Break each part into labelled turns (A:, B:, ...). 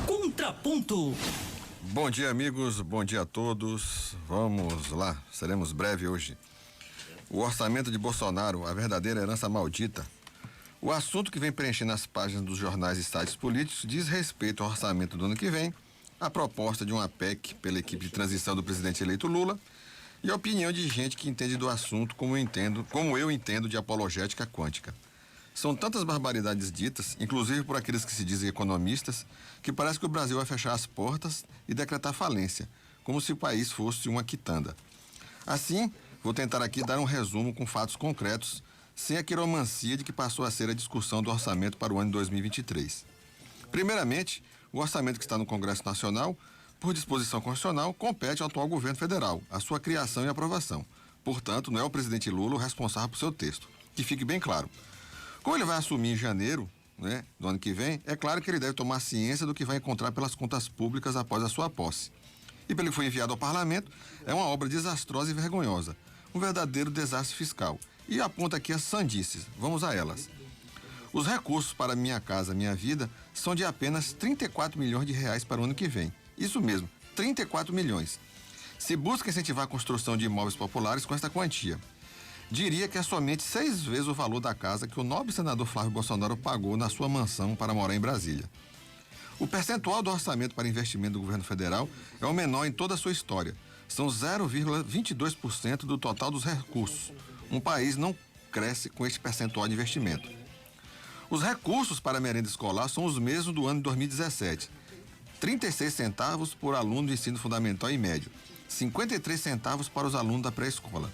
A: Contraponto.
B: Bom dia, amigos, bom dia a todos. Vamos lá, seremos breve hoje. O orçamento de Bolsonaro, a verdadeira herança maldita. O assunto que vem preenchendo as páginas dos jornais e sites políticos diz respeito ao orçamento do ano que vem, a proposta de uma PEC pela equipe de transição do presidente eleito Lula e a opinião de gente que entende do assunto como eu entendo de apologética quântica. São tantas barbaridades ditas, inclusive por aqueles que se dizem economistas, que parece que o Brasil vai fechar as portas e decretar falência, como se o país fosse uma quitanda. Assim, vou tentar aqui dar um resumo com fatos concretos, sem a quiromancia de que passou a ser a discussão do orçamento para o ano de 2023. Primeiramente, o orçamento que está no Congresso Nacional, por disposição constitucional, compete ao atual governo federal, a sua criação e aprovação. Portanto, não é o presidente Lula o responsável por seu texto. Que fique bem claro. Como ele vai assumir em janeiro, do ano que vem, é claro que ele deve tomar ciência do que vai encontrar pelas contas públicas após a sua posse. E pelo que foi enviado ao parlamento, é uma obra desastrosa e vergonhosa, um verdadeiro desastre fiscal. E aponta aqui as sandices, vamos a elas. Os recursos para Minha Casa Minha Vida são de apenas 34 milhões de reais para o ano que vem. Isso mesmo, 34 milhões. Se busca incentivar a construção de imóveis populares com esta quantia. Diria que é somente 6 vezes o valor da casa que o nobre senador Flávio Bolsonaro pagou na sua mansão para morar em Brasília. O percentual do orçamento para investimento do governo federal é o menor em toda a sua história. São 0,22% do total dos recursos. Um país não cresce com este percentual de investimento. Os recursos para a merenda escolar são os mesmos do ano de 2017. 36 centavos por aluno de ensino fundamental e médio. 53 centavos para os alunos da pré-escola.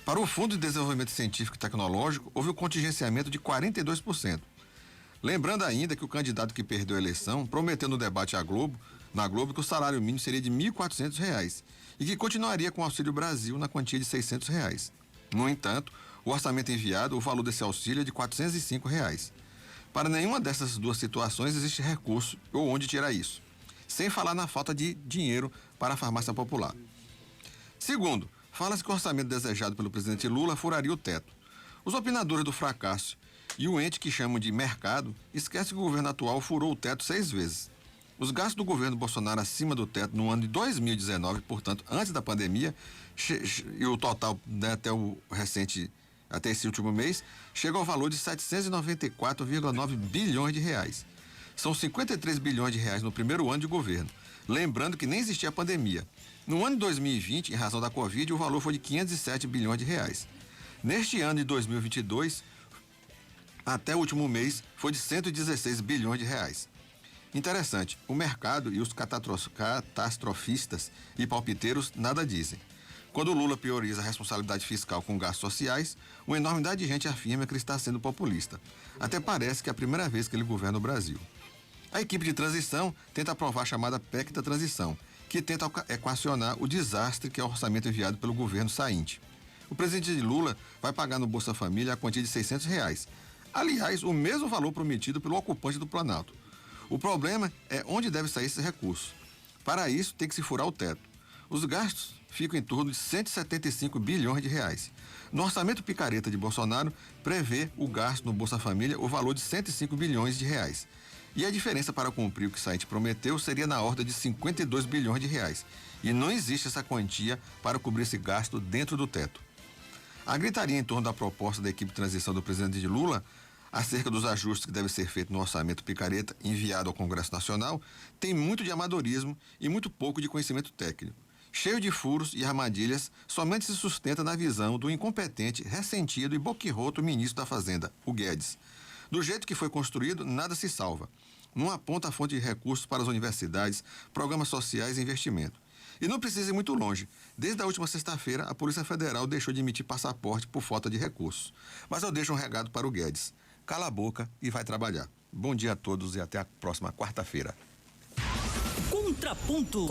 B: Para o Fundo de Desenvolvimento Científico e Tecnológico, houve um contingenciamento de 42%. Lembrando ainda que o candidato que perdeu a eleição prometeu no debate na Globo, que o salário mínimo seria de R$ 1.400 e que continuaria com o Auxílio Brasil na quantia de R$ 600. No entanto, o orçamento enviado, o valor desse auxílio é de R$ 405. Para nenhuma dessas duas situações existe recurso ou onde tirar isso. Sem falar na falta de dinheiro para a farmácia popular. Segundo, fala-se que o orçamento desejado pelo presidente Lula furaria o teto. Os opinadores do fracasso e o ente que chamam de mercado esquecem que o governo atual furou o teto 6 vezes. Os gastos do governo Bolsonaro acima do teto no ano de 2019, portanto, antes da pandemia, e o total até esse último mês, chega ao valor de 794,9 bilhões de reais. São 53 bilhões de reais no primeiro ano de governo. Lembrando que nem existia a pandemia. No ano de 2020, em razão da Covid, o valor foi de 507 bilhões de reais. Neste ano de 2022, até o último mês, foi de 116 bilhões de reais. Interessante, o mercado e os catastrofistas e palpiteiros nada dizem. Quando o Lula prioriza a responsabilidade fiscal com gastos sociais, uma enormidade de gente afirma que ele está sendo populista. Até parece que é a primeira vez que ele governa o Brasil. A equipe de transição tenta aprovar a chamada PEC da transição, que tenta equacionar o desastre que é o orçamento enviado pelo governo sainte. O presidente Lula vai pagar no Bolsa Família a quantia de R$ 600. Aliás, o mesmo valor prometido pelo ocupante do Planalto. O problema é onde deve sair esse recurso. Para isso, tem que se furar o teto. Os gastos ficam em torno de 175 bilhões de reais. No orçamento picareta de Bolsonaro, prevê o gasto no Bolsa Família o valor de 105 bilhões de reais. E a diferença para cumprir o que Said prometeu seria na ordem de 52 bilhões de reais. E não existe essa quantia para cobrir esse gasto dentro do teto. A gritaria em torno da proposta da equipe de transição do presidente Lula acerca dos ajustes que devem ser feitos no orçamento picareta enviado ao Congresso Nacional tem muito de amadorismo e muito pouco de conhecimento técnico. Cheio de furos e armadilhas, somente se sustenta na visão do incompetente, ressentido e boquirroto ministro da Fazenda, o Guedes. Do jeito que foi construído, nada se salva. Não aponta a fonte de recursos para as universidades, programas sociais e investimento. E não precisa ir muito longe. Desde a última sexta-feira, a Polícia Federal deixou de emitir passaporte por falta de recursos. Mas eu deixo um recado para o Guedes. Cala a boca e vai trabalhar. Bom dia a todos e até a próxima quarta-feira.
A: Contraponto.